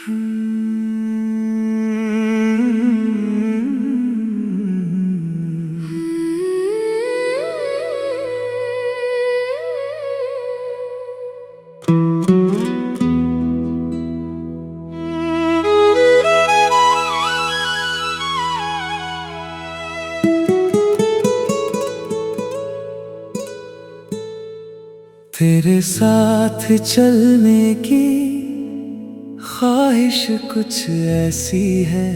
तेरे साथ चलने की ख्वाहिश कुछ ऐसी है,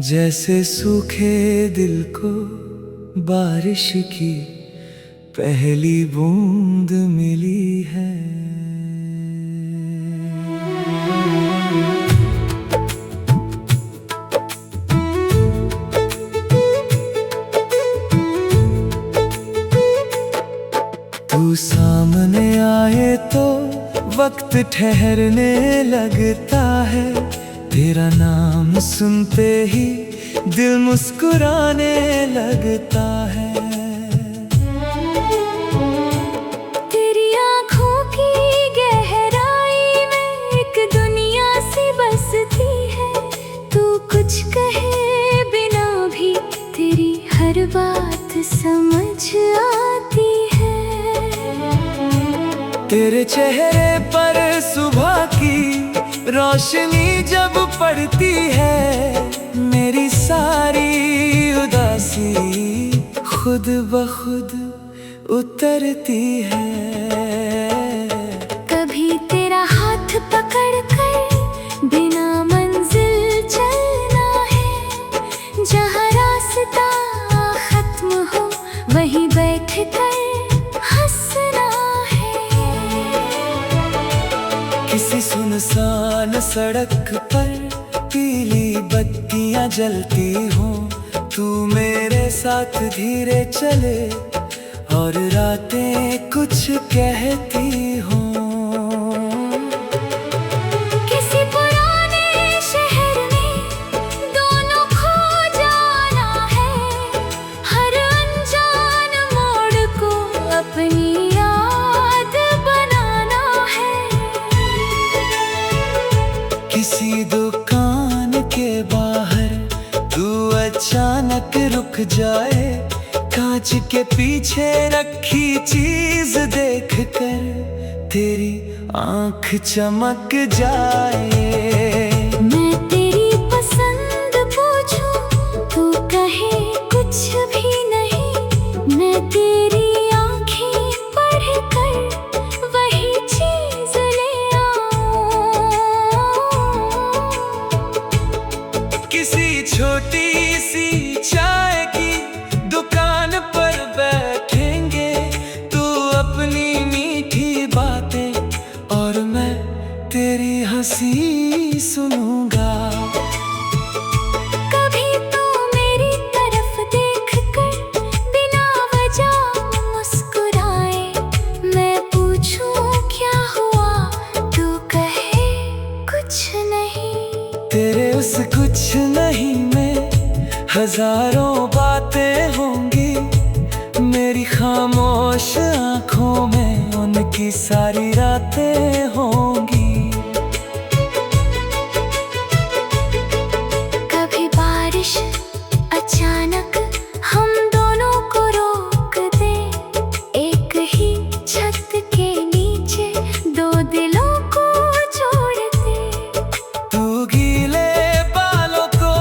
जैसे सूखे दिल को बारिश की पहली बूंद मिली है। तू सामने आए तो वक्त ठहरने लगता है, तेरा नाम सुनते ही दिल मुस्कुराने लगता है। तेरी आँखों की गहराई में एक दुनिया सी बसती है, तू कुछ कहे बिना भी तेरी हर बात समझ आती है। तेरे चेहरे पर सुबह की रोशनी जब पड़ती है, मेरी सारी उदासी खुद ब खुद उतरती है। कभी तेरा हाथ पकड़कर बिना मंजिल चलना है, जहाँ रास्ता खत्म हो वहीं बैठकर हंसना है। किसी सुनसान सड़क पर पीली बत्तियां जलती हों, तू मेरे साथ धीरे चले और रातें कुछ कहती हों। किसी पुराने शहर में दोनों खो जाना है, हर अनजान मोड़ को अपनी याद बनाना है। किसी दुकान के बाहर तू अचानक रुक जाए, कांच के पीछे रखी चीज देखकर तेरी आंख चमक जाए। मैं तेरी पसंद पूछूं, तू कहे कुछ भी नहीं, मैं तेरी आँखें पढ़कर वही चीज ले आऊं। किसी छोटी सी चाय की दुकान पर बैठेंगे, तू अपनी मीठी बातें और मैं तेरी हंसी सुनूंगा। कभी तो मेरी तरफ देखकर बिना वजह मुस्कुराए, मैं पूछूं क्या हुआ, तू कहे कुछ नहीं। तेरे उस कुछ नहीं में हजारों बातें होंगी, मेरी खामोश आंखों में उनकी सारी रातें होंगी। कभी बारिश अचानक हम दोनों को रोक दे, एक ही छत के नीचे दो दिलों को जोड़ दे। तू गीले बालों को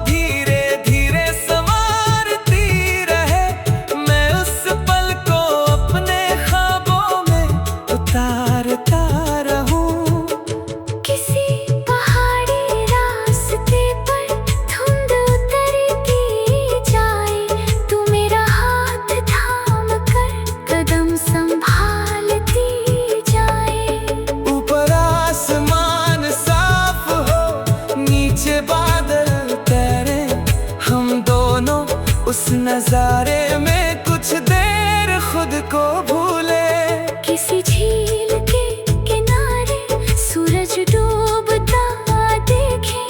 धीरे धीरे संवारती रहे, मैं उस पल को अपने ख्वाबों में उतारता रहूं। किसी पहाड़ी रास्ते पर धुंध उतरती जाए, तू मेरा हाथ थाम कर कदम संभालती जाए। ऊपर आसमान साफ हो, नीचे बादल तैरे, हम दोनों उस नजारे में कुछ देर खुद को भूले। किसी झील के किनारे सूरज डूबता देखे,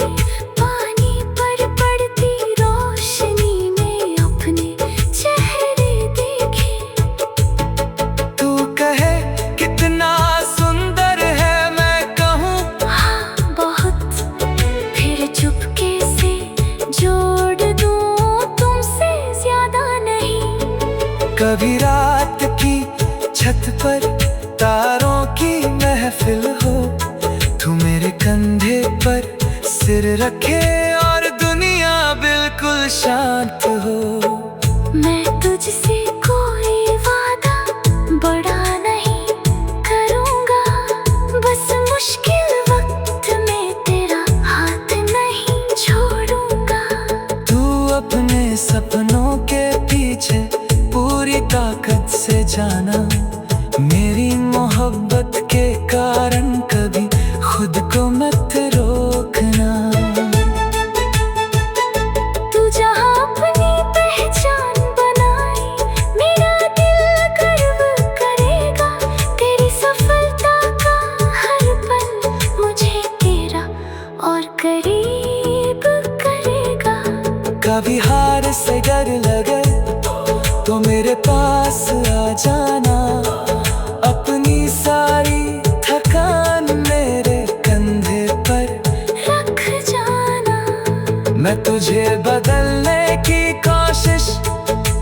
पानी पर पड़ती रोशनी में अपने चेहरे देखे। तू कहे कितना सुंदर है, मैं महफिल हो, तू मेरे कंधे पर सिर रखे और दुनिया बिल्कुल शांत हो। मैं तुझसे कोई वादा बड़ा नहीं करूँगा, बस मुश्किल वक्त में तेरा हाथ नहीं छोड़ूंगा। तू अपने सपनों के पीछे पूरी ताकत से जाना, मेरी मोहब्बत के कारण कभी खुद को मत रोकना। तू जहाँ अपनी पहचान बनाए, मेरा दिल गर्व करेगा। तेरी सफलता का हर पल मुझे तेरा और करीब करेगा। कभी हार से डर लगे तो मेरे पास आ जाना, अपनी सारी थकान मेरे कंधे पर रख जाना। मैं तुझे बदलने की कोशिश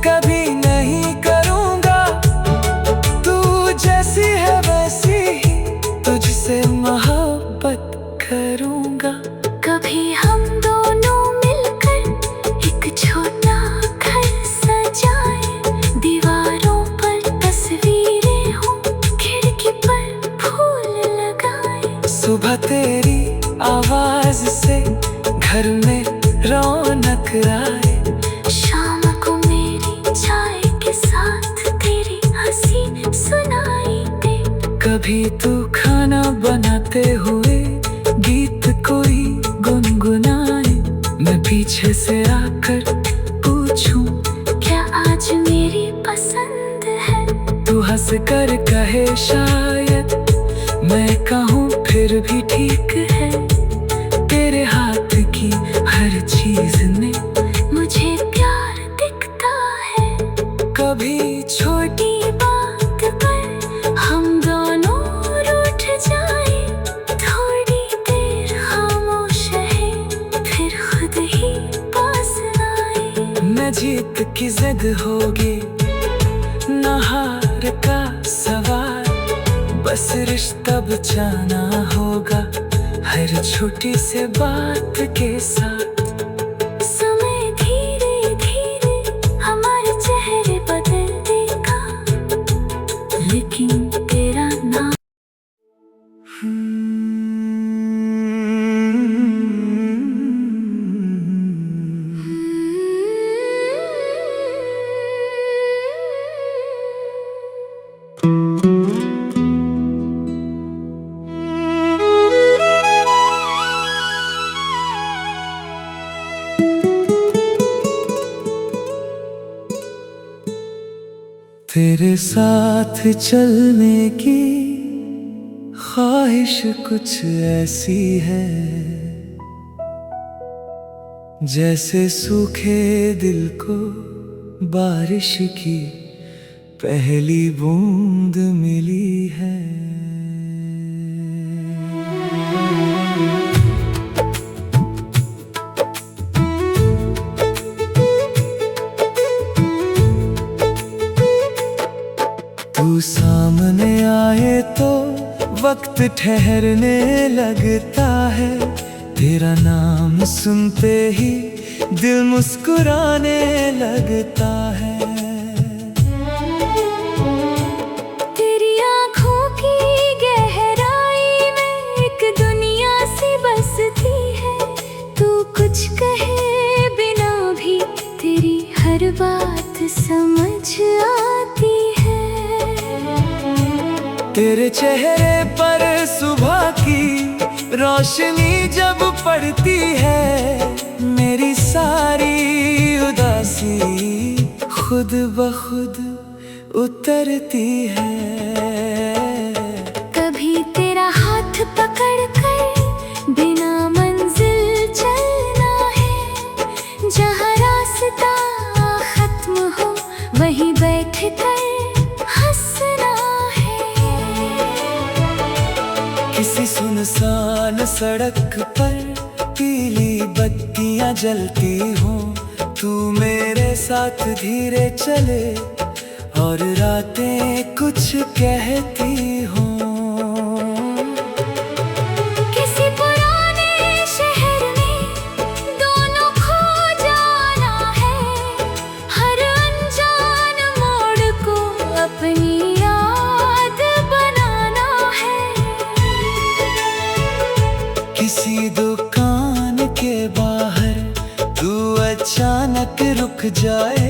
कभी नहीं करूँगा, तू जैसी है वैसी ही तुझसे मोहब्बत करूँगा। कभी हम दोनों मिलकर एक छोटा घर सजाए, दीवारों पर तस्वीरें हों, खिड़की पर फूल लगाए। सुबह तेरी आवाज से घर में रौनक आए, शाम को मेरी चाय के साथ तेरी हंसी सुनाई दे। कभी तू खाना बनाते हुए गीत कोई गुनगुनाए, मैं पीछे से आकर पूछूं क्या आज मेरी पसंद है। तू हंस कर कहे शायद, मैं कहूँ फिर भी ठीक है। तेरे हाथ की हर चीज में मुझे प्यार दिखता है। कभी छोटी छोटी बात पर हम दोनों रूठ जाए, थोड़ी देर खामोश है फिर खुद ही पास आए। न जीत की जिद होगी न हार का सवाल, बस रिश्ता बचाना होगा हर छोटी सी बात के साथ। समय धीरे धीरे हमारे चेहरे बदल देगा, लेकिन तेरा नाम तेरे साथ चलने की ख्वाहिश कुछ ऐसी है, जैसे सूखे दिल को बारिश की पहली बूंद मिली है। तू सामने आए तो वक्त ठहरने लगता है, तेरा नाम सुनते ही दिल मुस्कुराने लगता है। तेरी आँखों की गहराई में एक दुनिया सी बसती है। तू कुछ कहे बिना भी तेरी हर बात समझ आती है। तेरे चेहरे पर सुबह की रोशनी जब पड़ती है, मेरी सारी उदासी खुद ब खुद उतरती है। कभी तेरा हाथ पकड़ कर बिना मंजिल चलना है, जहाँ रास्ता खत्म हो वहीं बैठ कर हंसना है। किसी सुनसान सड़क पर पीली बत्तियां जलती हों, तू मेरे साथ धीरे चले और रातें कुछ कहती हों। किसी दुकान के बाहर तू अचानक रुक जाए,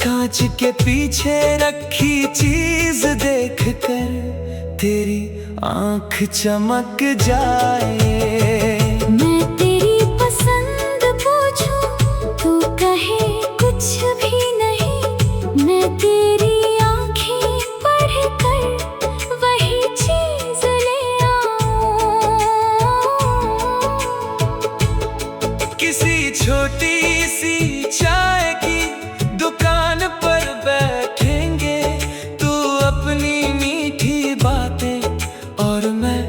कांच के पीछे रखी चीज देख कर तेरी आंख चमक जाए। मैं तेरी पसंद पूछूं, तू कहे कुछ भी नहीं। मैं तेरी आंखें पढ़ कर वही चीज ले आऊं। किसी छोटी सी चाय की दुकान पर बैठेंगे, तू अपनी मीठी बातें और मैं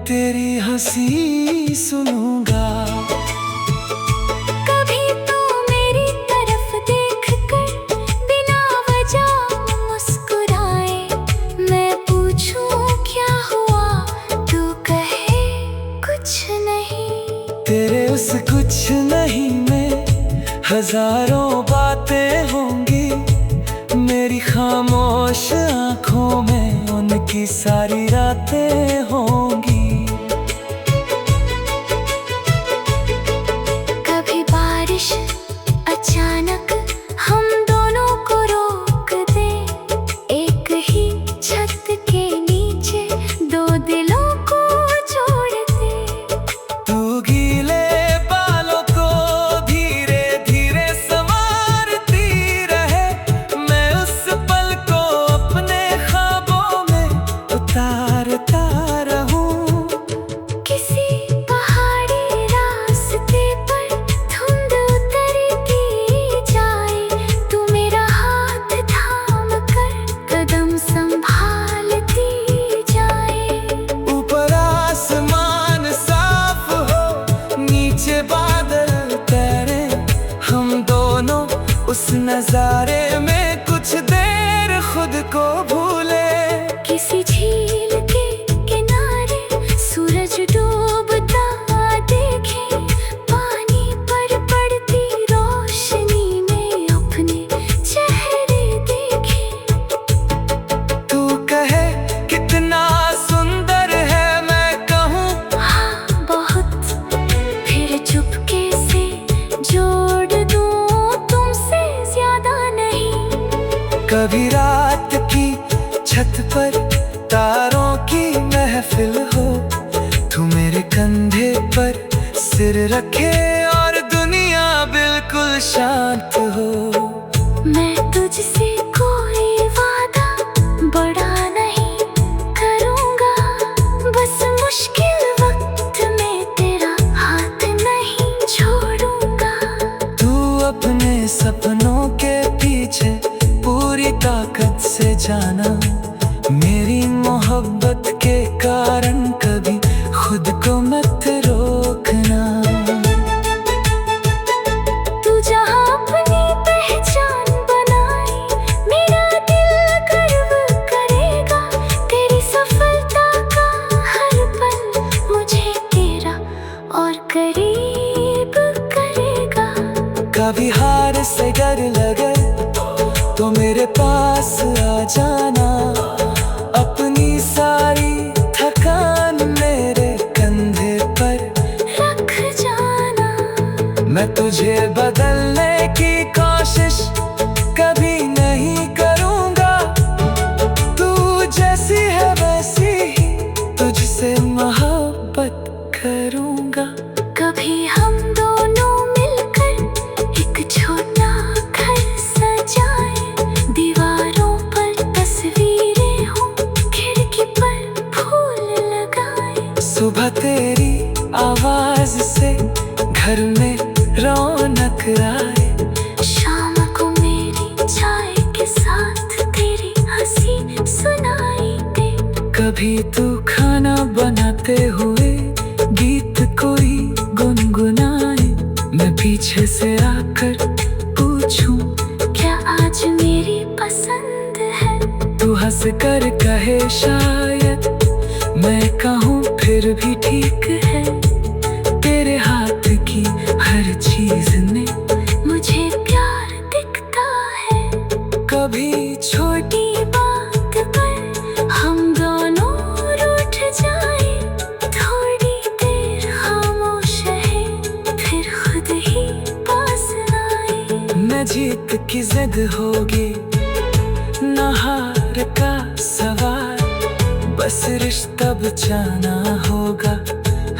तेरी हंसी सुनूंगा। कभी तो मेरी तरफ देख कर बिना वजह मुस्कुराए, मैं पूछूं क्या हुआ, तू कहे कुछ नहीं। तेरे उस कुछ नहीं में हजारों बातें होंगी, मेरी खामोश आंखों में उनकी सारी रातें होंगी। कभी बारिश अचानक हम दोनों को रोक दे, एक ही छत के नीचे दो दिलों को जोड़ दे। तू गीले बालों को धीरे धीरे संवारती रहे, मैं उस पल को अपने ख्वाबों में उतारता रहूं। किसी पहाड़ी रास्ते पर धुंध उतरती जाए, तू मेरा हाथ थाम कर कदम संभालती जाए। ऊपर आसमान साफ हो, नीचे बादल तैरे, हम दोनों उस नजारे में कुछ देर खुद को भूले। किसी झील के किनारे सूरज डूबता देखे, पानी पर पड़ती रोशनी में अपने चेहरे देखे। तू कहे कितना सुंदर है, मैं कहूँ हाँ बहुत, फिर चुपके से जोड़ दूं तुमसे ज्यादा नहीं। कभी रात की छत पर तारों की महफिल हो, तू मेरे कंधे पर सिर रखे और दुनिया बिल्कुल शांत हो। मैं तुझसे कोई वादा बड़ा नहीं करूँगा, बस मुश्किल वक्त में तेरा हाथ नहीं छोड़ूंगा। तू अपने सपनों के पीछे पूरी ताकत से जाना, मेरी मोहब्बत के कारण कभी खुद को मत रोकना। तू जहाँ अपनी पहचान बनाए, मेरा दिल गर्व करेगा। तेरी सफलता का हर पल मुझे तेरा और करीब करेगा। कभी हार से डर लगे तो मेरे पास आ जाना, अपनी सारी थकान मेरे कंधे पर रख जाना। मैं तुझे बदलने की कोशिश कभी नहीं करूँगा, तू जैसी है वैसी ही तुझसे मोहब्बत करूँगा। कभी हम दोनों मिलकर एक छोटा घर सजाए, दीवारों पर तस्वीरें हों, खिड़की पर फूल लगाए। सुबह तेरी आवाज से घर में रौनक आए, शाम को मेरी चाय के साथ तेरी हंसी सुनाई दे। कभी तू खाना बनाते हुए गीत कोई गुनगुनाए, मैं पीछे से आकर पूछूं क्या आज मेरी पसंद है। तू हंस कर कहे शायद, मैं कहूँ फिर भी ठीक है। तेरे हाथ की हर चीज में मुझे प्यार दिखता है। कभी छोटी बात पर हम दोनों रूठ जाए, थोड़ी देर हम जीत की जिद होगी, न हार का सवाल, बस रिश्ता बचाना होगा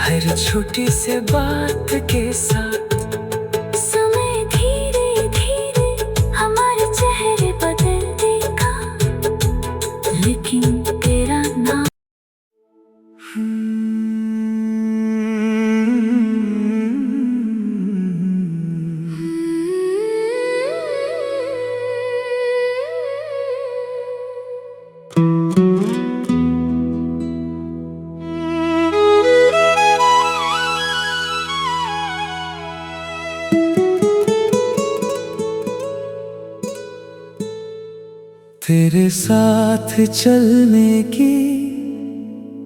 हर छोटी से बात के साथ। समय धीरे धीरे हमारे चेहरे बदल देगा, लेकिन तेरा नाम तेरे साथ चलने की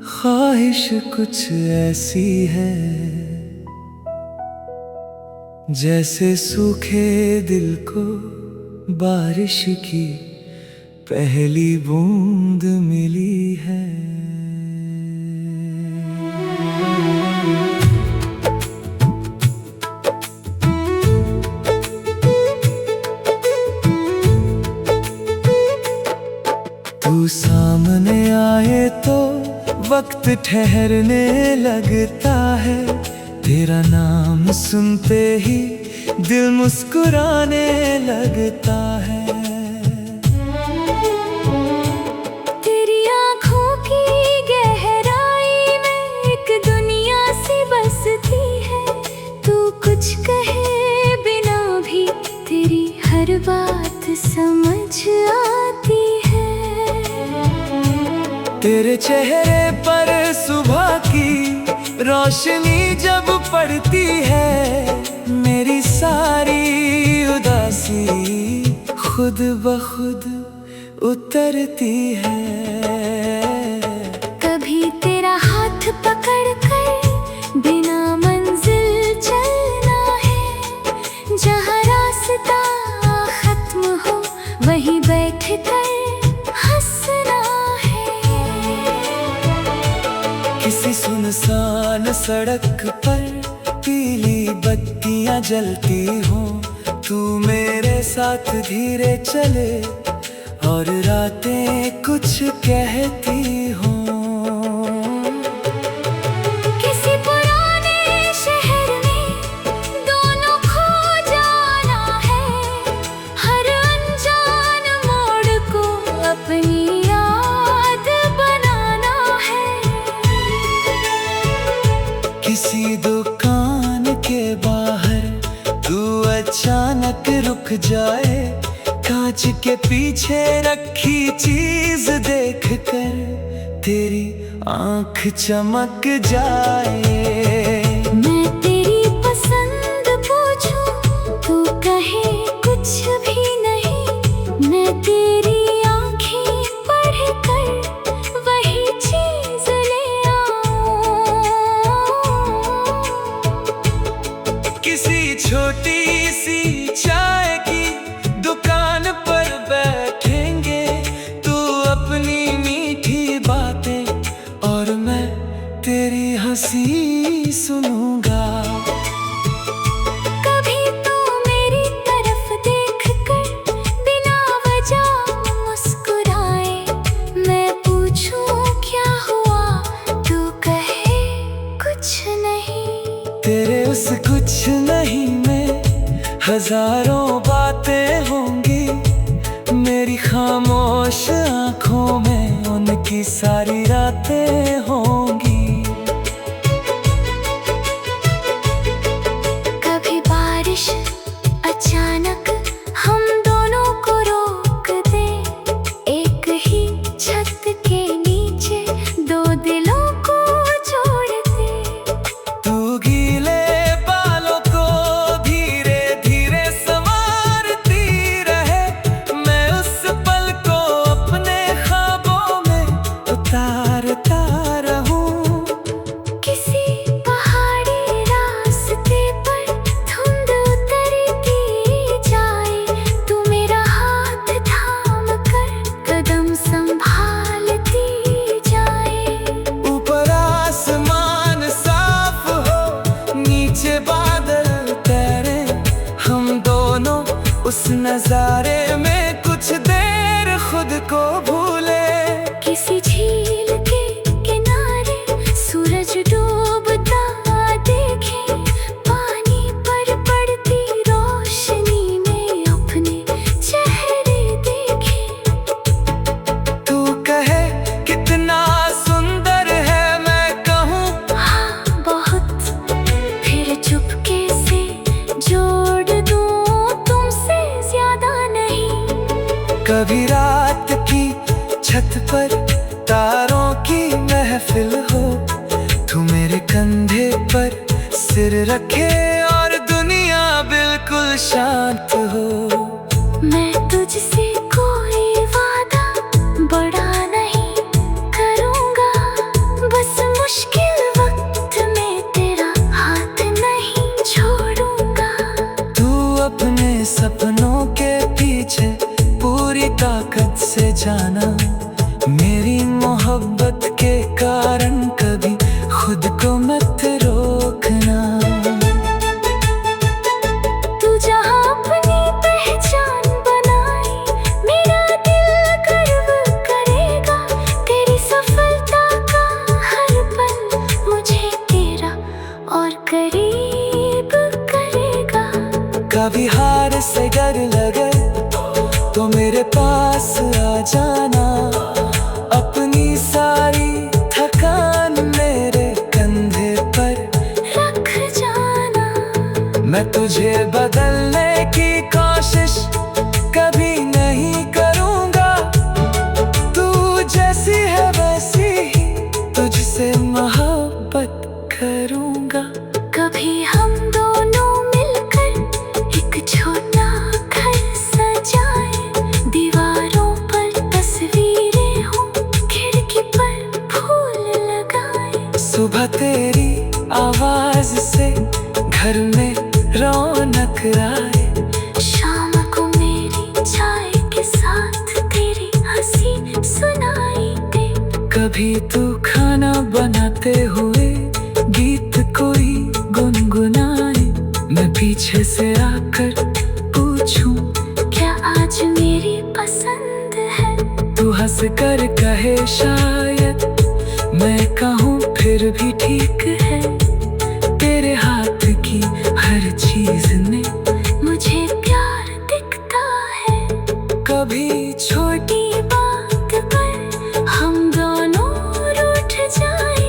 ख्वाहिश कुछ ऐसी है, जैसे सूखे दिल को बारिश की पहली बूंद मिली है। तू सामने आए तो वक्त ठहरने लगता है, तेरा नाम सुनते ही दिल मुस्कुराने लगता है। तेरी आँखों की गहराई में एक दुनिया सी बसती है, तू कुछ कहे बिना भी तेरी हर बात समझ आती है। तेरे चेहरे पर सुबह की रोशनी जब पड़ती है, मेरी सारी उदासी खुद ब खुद उतरती है। कभी तेरा हाथ पकड़ कर बिना मंजिल चलना है, जहाँ रास्ता खत्म हो वहीं बैठ कर हंसना है। किसी सुनसान सड़क पर पीली बत्तियां जलती हो, तू मेरे साथ धीरे चले और रातें कुछ कहती हो। किसी पुराने शहर में दोनों खो जाना है, हर अनजान मोड़ को अपनी याद बनाना है। किसी दुकान के बाहर तू अचानक रुक जाए, कांच के पीछे रखी चीज देखकर तेरी आंख चमक जाए। मैं तेरी पसंद पूछूं, तू कहे कुछ भी नहीं, मैं तेरी आँखें पढ़ कर वही चीज ले आऊं। किसी छोटी सी चाय की दुकान पर बैठेंगे, तू अपनी मीठी बातें और मैं तेरी हंसी सुनूंगा। कभी तू मेरी तरफ देख कर बिना वजह मुस्कुराए, मैं पूछूं क्या हुआ, तू कहे कुछ नहीं। तेरे उस कुछ नहीं में हजारों बातें होंगी, मेरी खामोश आंखों में उनकी सारी रातें होंगी। कभी बारिश अचानक हम दोनों को रोक दे, एक ही छत के नीचे दो दिलों को जोड़ दे। तू गीले बालों को धीरे धीरे संवारती रहे, मैं उस पल को अपने ख्वाबों में उतारता रहूं। सिर रखे और दुनिया बिल्कुल शांत हो। मैं तुझसे कोई वादा बड़ा नहीं करूँगा, बस मुश्किल वक्त में तेरा हाथ नहीं छोड़ूंगा। तू अपने सपनों के पीछे पूरी ताकत से जाना, मेरी मोहब्बत के कारण कभी खुद को मत रोकना। तू जहाँ अपनी पहचान बनाए, मेरा दिल गर्व करेगा। तेरी सफलता का हर पल मुझे तेरा और करीब करेगा। कभी हार से डर लगे तो मेरे पास आ जाना, अपनी सारी थकान मेरे कंधे पर रख जाना। मैं तुझे बदलने की कोशिश कभी नहीं करूँगा। तू जैसी है वैसी ही तुझसे मोहब्बत करूँगा। कभी हम दोनों मिलकर एक छोटा घर सजाए, दीवारों पर तस्वीरें हों, खिड़की पर फूल लगाए। सुबह तेरी आवाज से घर में रौनक आए, शाम को मेरी चाय के साथ तेरी हंसी सुनाई दे। कभी तू खाना बनाते हुए गीत कोई गुनगुनाए, मैं पीछे से आकर पूछूं क्या आज मेरी पसंद है। तू हंस कर कहे शायद, मैं कहूँ फिर भी ठीक है। तेरे हाथ की हर चीज में मुझे प्यार दिखता है। कभी छोटी छोटी बात पर हम दोनों रूठ जाए,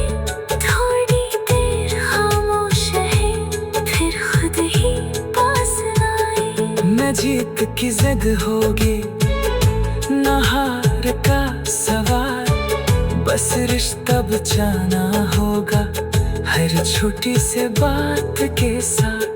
थोड़ी देर खामोश है फिर खुद ही पास आए। मैं जीत की जिद होगी न हार का सवाल, बस रिश्ता बचाना होगा हर छोटी सी बात के साथ।